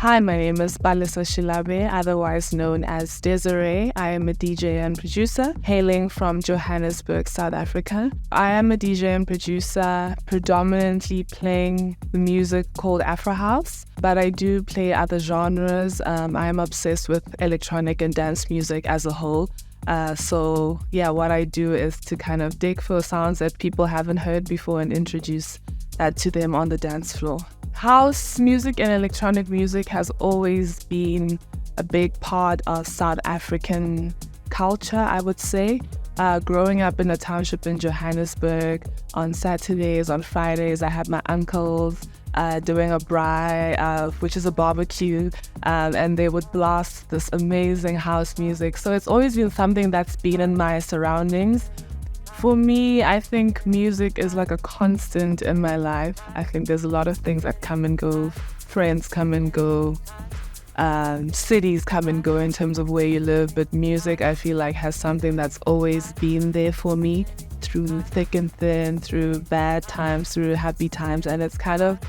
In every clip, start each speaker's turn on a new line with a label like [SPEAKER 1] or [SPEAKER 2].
[SPEAKER 1] Hi, my name is Balisa Shilabe, otherwise known as Desiree. I am a DJ and producer hailing from Johannesburg, South Africa. I am a DJ and producer predominantly playing the music called afro-house, but I do play other genres. I am obsessed with electronic and dance music as a whole. What I do is to kind of dig for sounds that people haven't heard before and introduce that to them on the dance floor. House music and electronic music has always been a big part of South African culture, I would say. Growing up in a township in Johannesburg, on Saturdays, on Fridays, I had my uncles doing a braai, which is a barbecue, and they would blast this amazing house music. So it's always been something that's been in my surroundings. For me, I think music is like a constant in my life. I think there's a lot of things that come and go. Friends come and go. Cities come and go in terms of where you live. But music, I feel like, has something that's always been there for me through thick and thin, through bad times, through happy times. And it's kind of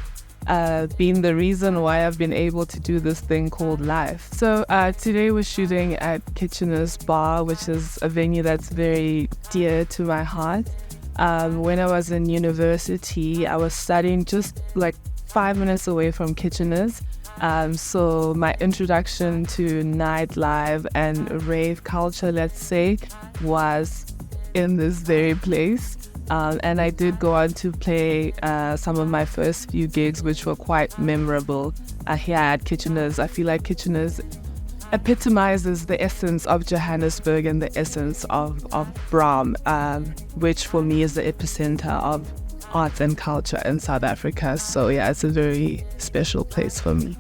[SPEAKER 1] been the reason why I've been able to do this thing called life. So today we're shooting at Kitchener's Bar, which is a venue that's very dear to my heart. When I was in university, I was studying just like 5 minutes away from Kitchener's. So my introduction to nightlife and rave culture, let's say, was in this very place. And I did go on to play some of my first few gigs, which were quite memorable here at Kitchener's. I feel like Kitchener's epitomizes the essence of Johannesburg and the essence of Braam, which for me is the epicenter of arts and culture in South Africa. So yeah, it's a very special place for me.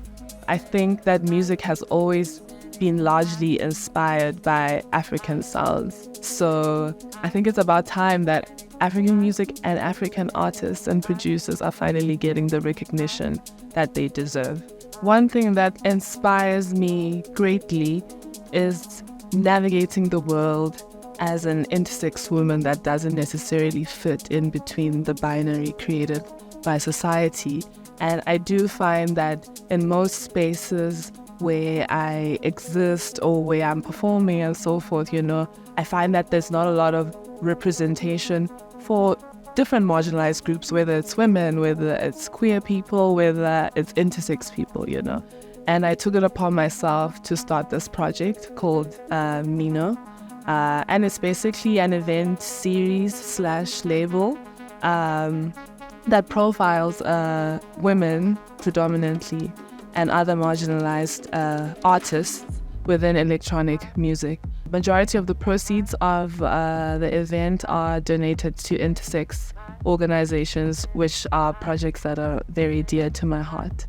[SPEAKER 1] I think that music has always been largely inspired by African sounds. So I think it's about time that African music and African artists and producers are finally getting the recognition that they deserve. One thing that inspires me greatly is navigating the world as an intersex woman that doesn't necessarily fit in between the binary created by society. And I do find that in most spaces where I exist or where I'm performing and so forth, I find that there's not a lot of representation for different marginalized groups, whether it's women, whether it's queer people, whether it's intersex people, And I took it upon myself to start this project called Mino. And it's basically an event series / label that profiles women predominantly and other marginalized artists within electronic music. Majority of the proceeds of the event are donated to intersex organizations, which are projects that are very dear to my heart.